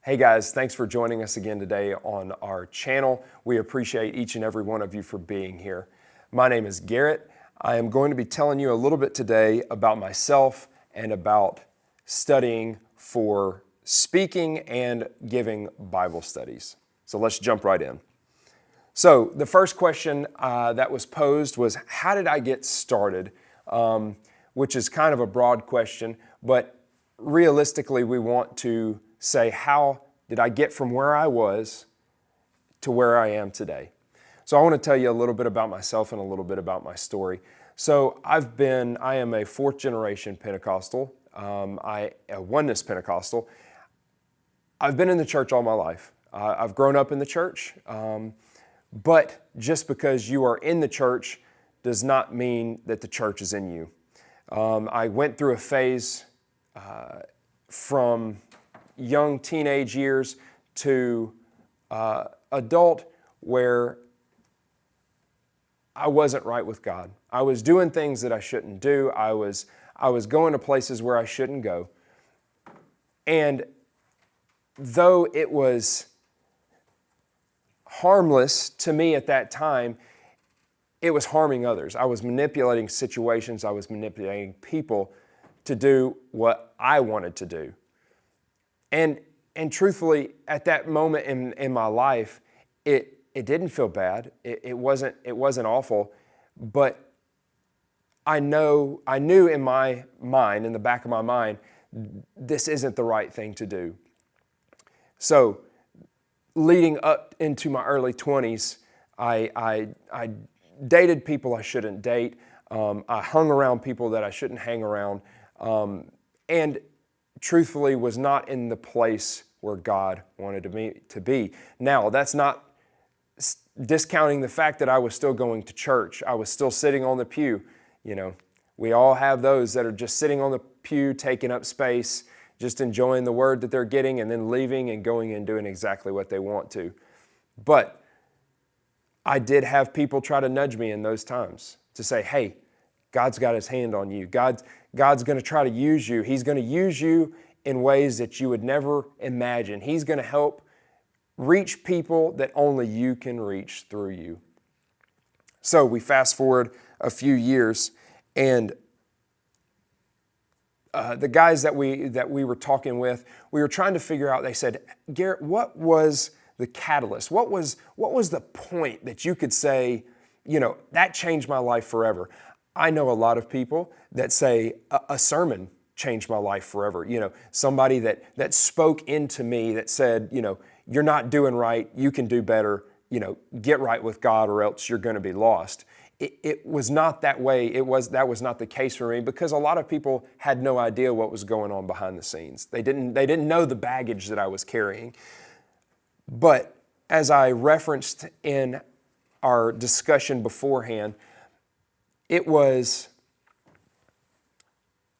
Hey guys, thanks for joining us again today on our channel. We appreciate each and every one of you for being here. My name is Garrett. I am going to be telling you a little bit today about myself and about studying for speaking and giving Bible studies. So let's jump right in. So the first question that was posed was, how did I get started? Which is kind of a broad question, but realistically we want to say, how did I get from where I was to where I am today? So I want to tell you a little bit about myself and a little bit about my story. So I am a fourth generation Pentecostal, a oneness Pentecostal. I've been in the church all my life. I've grown up in the church, but just because you are in the church does not mean that the church is in you. I went through a phase from young teenage years to adult where I wasn't right with God. I was doing things that I shouldn't do. I was going to places where I shouldn't go. And though it was harmless to me at that time, it was harming others. I was manipulating situations. I was manipulating people to do what I wanted to do. And truthfully, at that moment in my life, it didn't feel bad. It wasn't awful, but I knew in my mind, in the back of my mind, this isn't the right thing to do. So, leading up into my early 20s, I dated people I shouldn't date. I hung around people that I shouldn't hang around, and truthfully was not in the place where God wanted me to be. Now, that's not discounting the fact that I was still going to church. I was still sitting on the pew. You know, we all have those that are just sitting on the pew, taking up space, just enjoying the word that they're getting and then leaving and going and doing exactly what they want to. But I did have people try to nudge me in those times to say, hey, God's got his hand on you. God's going to try to use you. He's going to use you in ways that you would never imagine. He's going to help reach people that only you can reach through you. So we fast forward a few years, and the guys that we were talking with, we were trying to figure out, they said, Garrett, what was the catalyst? What was the point that you could say, that changed my life forever? I know a lot of people that say a sermon changed my life forever. Somebody that spoke into me that said, you're not doing right, you can do better, get right with God or else you're going to be lost. It was not that way. That was not the case for me, because a lot of people had no idea what was going on behind the scenes. They didn't know the baggage that I was carrying. But as I referenced in our discussion beforehand, I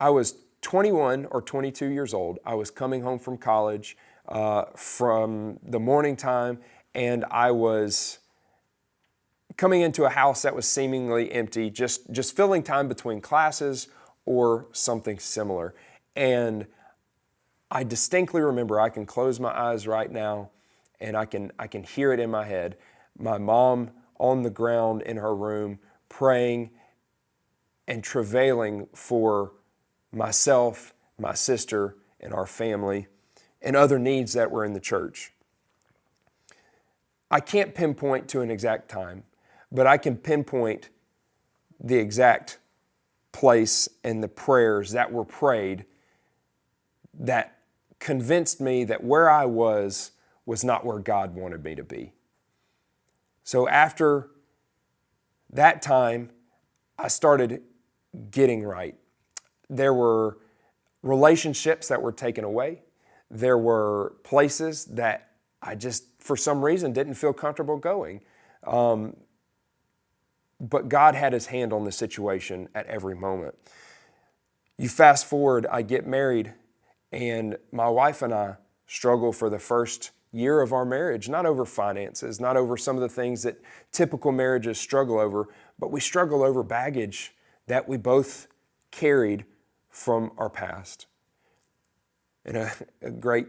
was 21 or 22 years old. I was coming home from college from the morning time, and I was coming into a house that was seemingly empty, just filling time between classes or something similar. And I distinctly remember, I can close my eyes right now and I can hear it in my head. My mom on the ground in her room praying and travailing for myself, my sister, and our family, and other needs that were in the church. I can't pinpoint to an exact time, but I can pinpoint the exact place and the prayers that were prayed that convinced me that where I was not where God wanted me to be. So after that time, I started getting right. There were relationships that were taken away. There were places that I just, for some reason, didn't feel comfortable going. But God had his hand on the situation at every moment. You fast forward, I get married, and my wife and I struggle for the first year of our marriage, not over finances, not over some of the things that typical marriages struggle over, but we struggle over baggage that we both carried from our past. And a great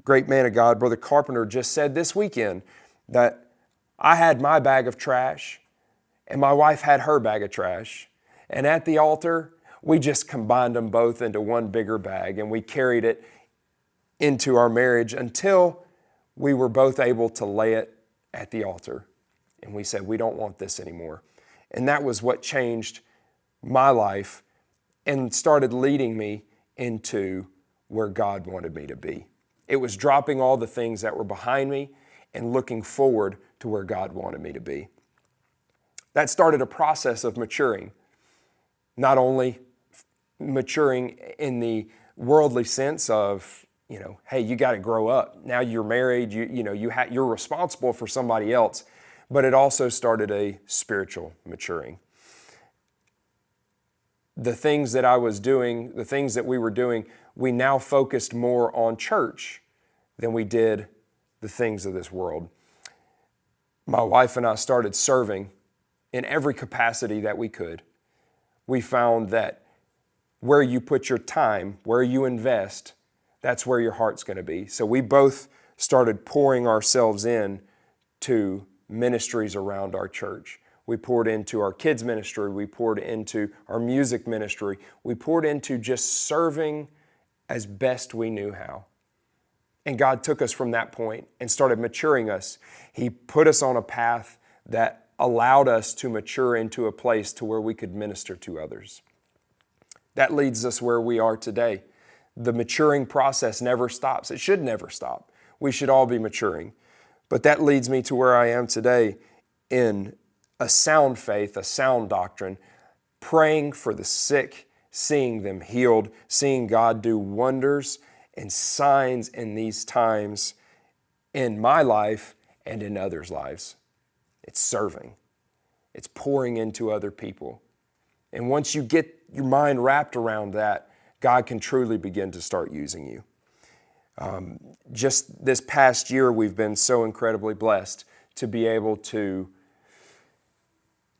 great man of God, Brother Carpenter, just said this weekend that I had my bag of trash and my wife had her bag of trash. And at the altar, we just combined them both into one bigger bag, and we carried it into our marriage until we were both able to lay it at the altar. And we said, we don't want this anymore. And that was what changed my life and started leading me into where God wanted me to be. It was dropping all the things that were behind me and looking forward to where God wanted me to be. That started a process of maturing, not only maturing in the worldly sense of, hey, you got to grow up. Now you're married, you're responsible for somebody else, but it also started a spiritual maturing. The things that I was doing, the things that we were doing, we now focused more on church than we did the things of this world. My wife and I started serving in every capacity that we could. We found that where you put your time, where you invest, that's where your heart's going to be. So we both started pouring ourselves in to ministries around our church. We poured into our kids' ministry. We poured into our music ministry. We poured into just serving as best we knew how. And God took us from that point and started maturing us. He put us on a path that allowed us to mature into a place to where we could minister to others. That leads us where we are today. The maturing process never stops. It should never stop. We should all be maturing. But that leads me to where I am today in a sound faith, a sound doctrine, praying for the sick, seeing them healed, seeing God do wonders and signs in these times in my life and in others' lives. It's serving. It's pouring into other people. And once you get your mind wrapped around that, God can truly begin to start using you. Just this past year, we've been so incredibly blessed to be able to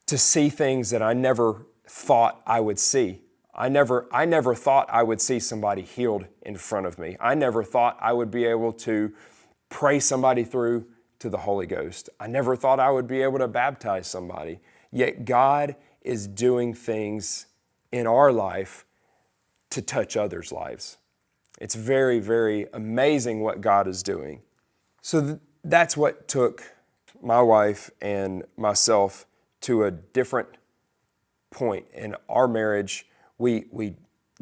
see things that I never thought I would see. I never thought I would see somebody healed in front of me. I never thought I would be able to pray somebody through to the Holy Ghost. I never thought I would be able to baptize somebody. Yet God is doing things in our life to touch others' lives. It's very, very amazing what God is doing. So that's what took my wife and myself to a different point in our marriage. We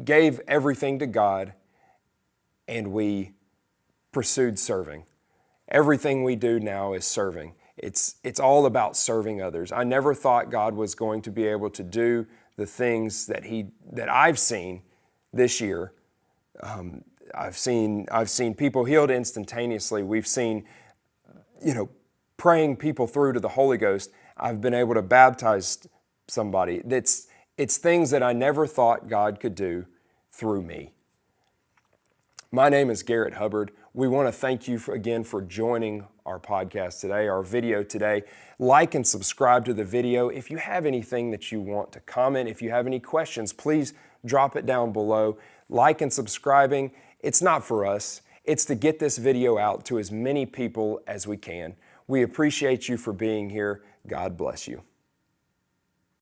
gave everything to God and we pursued serving. Everything we do now is serving. It's all about serving others. I never thought God was going to be able to do the things that I've seen this year. I've seen people healed instantaneously. We've seen, praying people through to the Holy Ghost. I've been able to baptize somebody. It's things that I never thought God could do through me. My name is Garrett Hubbard. We want to thank you again for joining our podcast today, our video today. Like and subscribe to the video. If you have anything that you want to comment, if you have any questions, please drop it down below. Like and subscribing, it's not for us. It's to get this video out to as many people as we can. We appreciate you for being here. God bless you.